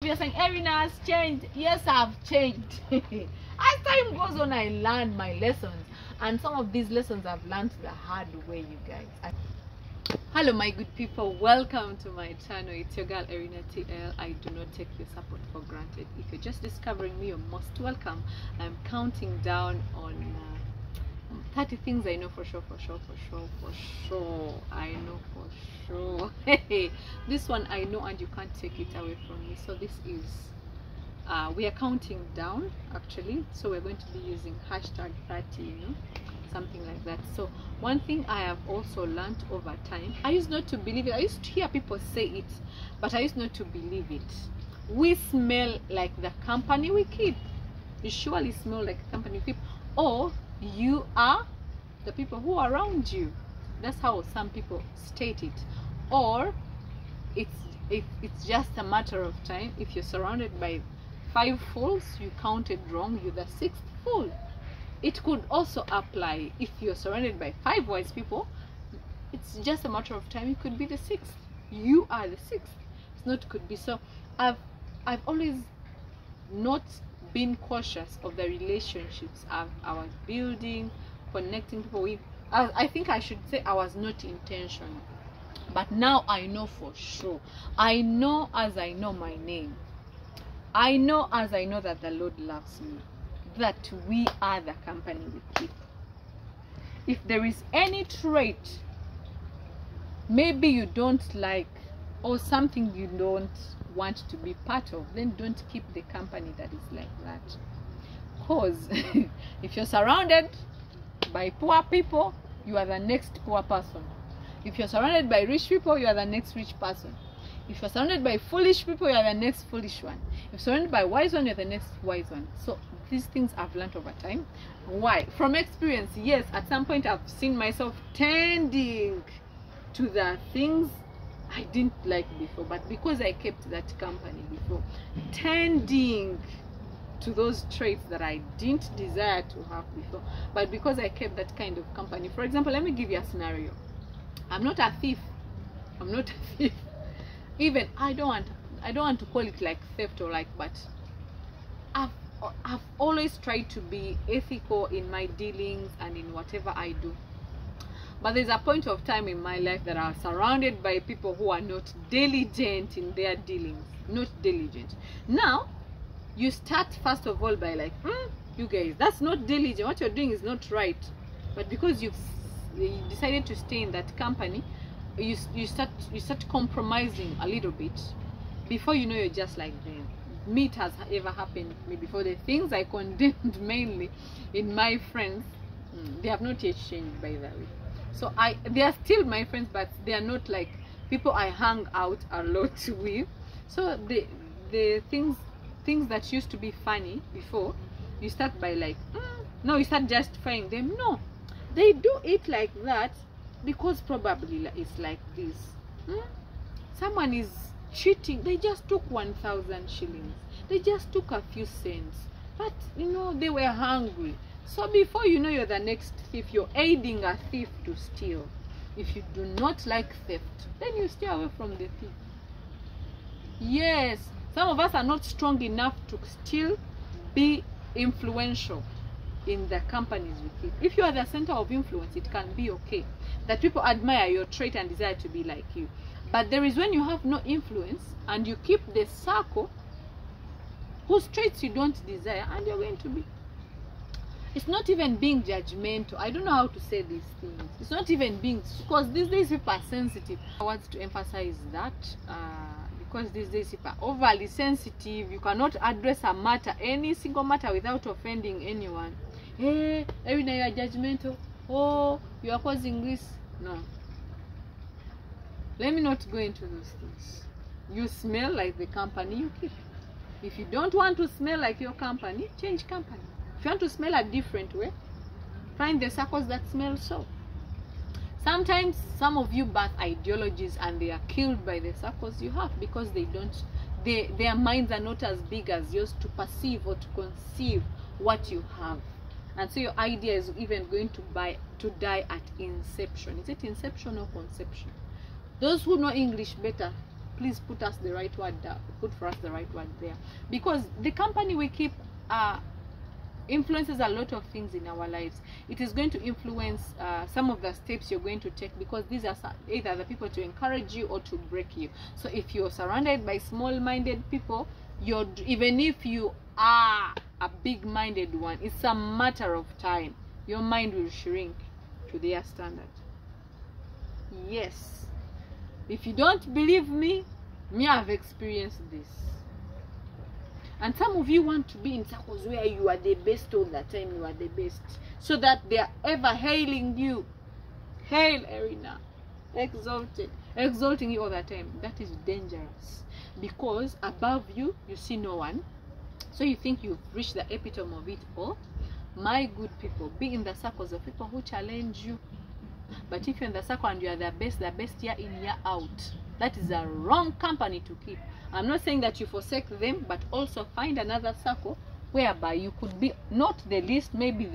you're saying Erina has changed, yes, I've changed. As time goes on, I learn my lessons, and some of these lessons I've learned the hard way, you guys. Hello my good people, welcome to my channel. It's your girl Erina TL. I do not take your support for granted. If you're just discovering me, you're most welcome. I'm counting down on 30 things I know for sure. I know for sure. Hey, this one I know and you can't take it away from me. So this is we are counting down actually, so we're going to be using hashtag 30, you know, something like that. So one thing I have also learned over time, I used not to believe it. I used to hear people say it, but I used not to believe it. We smell like the company we keep. You surely smell like the company we keep, or you are the people who are around you. That's how some people state it. Or it's just a matter of time. If you're surrounded by 5 fools, you counted wrong, you're the 6th fool. It could also apply if you're surrounded by 5 wise people. It's just a matter of time, you could be the 6th. You are the 6th. It's not could be. So I've always not been cautious of the relationships I was building, connecting people with. I think I should say I was not intentional, but now I know for sure. I know as I know my name. I know as I know that the Lord loves me, that we are the company we keep. If there is any trait maybe you don't like, or something you don't want to be part of, then don't keep the company that is like that. Because if you're surrounded by poor people, you are the next poor person. If you're surrounded by rich people, you are the next rich person. If you're surrounded by foolish people, you are the next foolish one. If you're surrounded by wise one, you're the next wise one. So these things I've learned over time. Why? From experience, yes, at some point I've seen myself tending to the things I didn't like before, but because I kept that company before, tending to those traits that I didn't desire to have before, but because I kept that kind of company. For example, let me give you a scenario. I'm not a thief. I'm not a thief. Even I don't want to call it like theft or like, but I've always tried to be ethical in my dealings and in whatever I do. But there's a point of time in my life that I was surrounded by people who are not diligent in their dealings. Not diligent. Now, you start first of all by like, you guys, that's not diligent. What you're doing is not right. But because you decided to stay in that company, you start compromising a little bit. Before you know, you're just like them. Me, it has ever happened to me before. The things I condemned mainly in my friends, they have not yet changed, by the way. So they are still my friends, but they are not like people I hang out a lot with. So the things that used to be funny before, you start by like, no, you start justifying them. No, they do it like that because probably it's like this. Someone is cheating. They just took 1,000 shillings. They just took a few cents, but you know they were hungry. So before you know, you're the next thief. You're aiding a thief to steal. If you do not like theft, then you stay away from the thief. Yes, some of us are not strong enough to still be influential in the companies we keep. If you are the center of influence, it can be okay that people admire your trait and desire to be like you. But there is when you have no influence and you keep the circle whose traits you don't desire, and you're going to be. It's not even being judgmental. I don't know how to say these things. It's not even being, because these days people are sensitive. I want to emphasize that because these days people are overly sensitive. You cannot address a matter, any single matter, without offending anyone. Hey, Erina, you are judgmental. Oh, you are causing this. No. Let me not go into those things. You smell like the company you keep. If you don't want to smell like your company, change company. If you want to smell a different way, find the circles that smell so. Sometimes some of you birth ideologies and they are killed by the circles you have because their minds are not as big as yours to perceive or to conceive what you have. And so your idea is even going to die at inception. Is it inception or conception? Those who know English better please put us the right word, put for us the right word there, because the company we keep influences a lot of things in our lives. It is going to influence some of the steps you're going to take, because these are either the people to encourage you or to break you. So if you're surrounded by small-minded people, even if you are a big-minded one, it's a matter of time. Your mind will shrink to their standard. Yes. If you don't believe me, I've experienced this. And some of you want to be in circles where you are the best all the time. You are the best, so that they are ever hailing you. Hail Erina, exalting you all the time. That is dangerous, because above you, you see no one. So you think you've reached the epitome of it all. My good people, be in the circles of people who challenge you. But if you're in the circle and you are the best year in, year out, that is a wrong company to keep. I'm not saying that you forsake them, but also find another circle whereby you could be not the least, maybe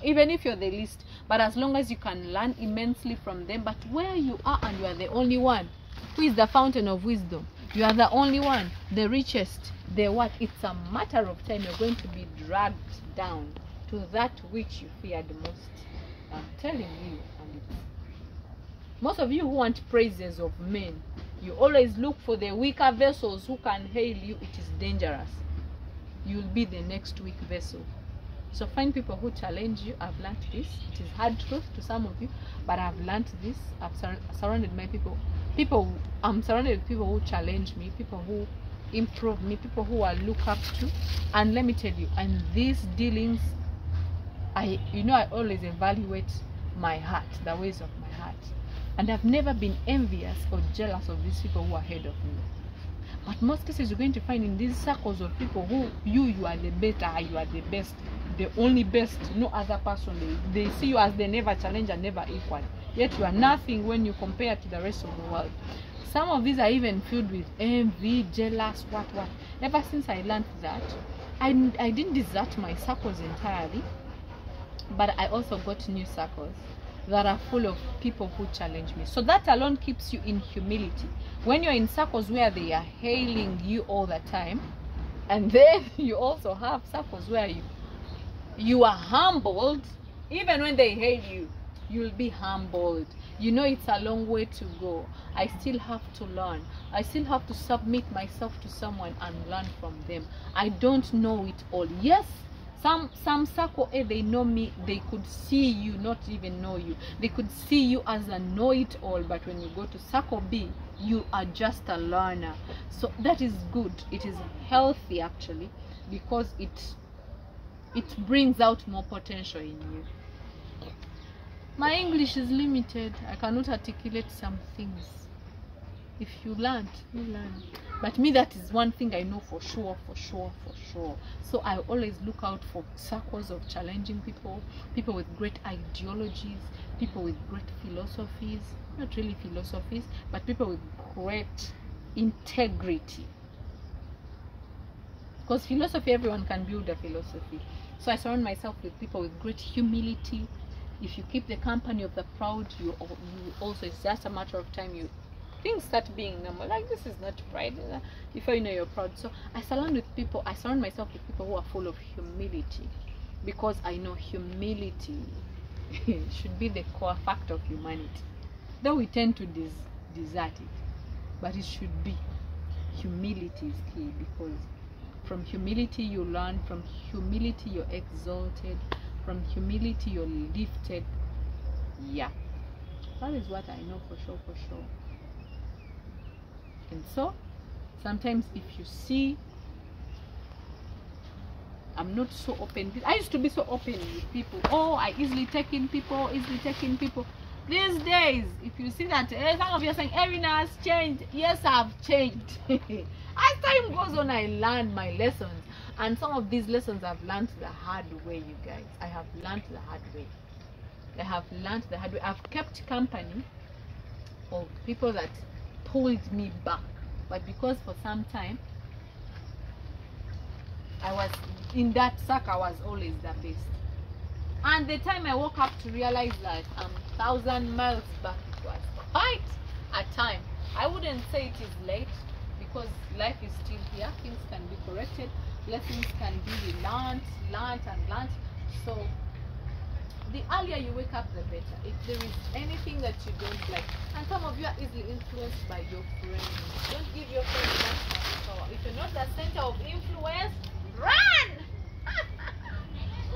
even if you're the least, but as long as you can learn immensely from them. But where you are and you are the only one who is the fountain of wisdom, you are the only one, the richest, the what, it's a matter of time you're going to be dragged down to that which you feared most. I'm telling you. And most of you who want praises of men, you always look for the weaker vessels who can hail you. It is dangerous. You'll be the next weak vessel. So find people who challenge you. I've learned this. It is hard truth to some of you, but I've learned this. I've surrounded my I'm surrounded with people who challenge me, people who improve me, people who I look up to. And let me tell you, and these dealings, I always evaluate my heart, the ways of my heart. And I've never been envious or jealous of these people who are ahead of me. But most cases you're going to find in these circles of people who you are the better, you are the best, the only best, no other person. They see you as the never challenger, never equal. Yet you are nothing when you compare to the rest of the world. Some of these are even filled with envy, jealous, what. Ever since I learned that, I didn't desert my circles entirely, but I also got new circles that are full of people who challenge me. So that alone keeps you in humility. When you're in circles where they are hailing you all the time, and then you also have circles where you are humbled, even when they hail you, you'll be humbled. You know it's a long way to go. I still have to learn. I still have to submit myself to someone and learn from them. I don't know it all. Yes, some circle A, they know me, they could see you, not even know you. They could see you as a know-it-all, but when you go to circle B, you are just a learner. So that is good. It is healthy actually, because it brings out more potential in you. My English is limited. I cannot articulate some things. If you learn, you learn. But me, that is one thing I know for sure. So I always look out for circles of challenging people, people with great ideologies, people with great philosophies, not really philosophies, but people with great integrity. Because philosophy, everyone can build a philosophy. So I surround myself with people with great humility. If you keep the company of the proud, you also, it's just a matter of time, things start being normal. Like, this is not pride. Before you know, you're proud. So I surround myself with people who are full of humility, because I know humility should be the core factor of humanity. Though we tend to desert it, but it should be. Humility is key, because from humility you learn, from humility you're exalted, from humility you're lifted. Yeah, that is what I know for sure. And so sometimes if you see I'm not so open, I used to be so open with people. I easily take in people. These days, if you see that some of you are saying Erina has changed, yes, I've changed. As time goes on, I learned my lessons, and some of these lessons I've learned the hard way. You guys, I have learned the hard way. I've kept company of people that pulled me back, but because for some time I was in that circle, I was always the best. And the time I woke up to realize that I'm 1,000 miles back, it was quite a time. I wouldn't say it is late, because life is still here. Things can be corrected, lessons can be learned. So the earlier you wake up, the better. If there is anything that you don't like, and some of you are easily influenced by your friends, don't give your friends that much power. If you're not the center of influence, run.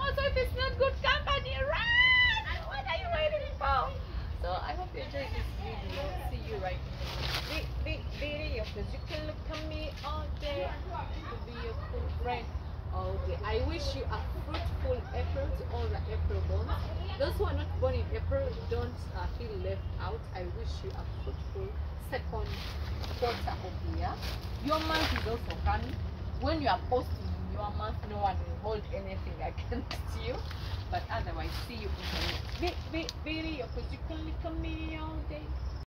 Also, if it's not good company, run. What are you waiting for? So I hope you enjoyed this video. See you right now. Be video, because you can look at me all day. To be your cool friend all day. I wish you a fruitful April to all the April born. Those who are not born in April, don't feel left out. I wish you a fruitful second quarter of the year. Your month is also coming. When you are posting in your month, no one will hold anything against you. But otherwise, see you in the next video, because you can look at me all day.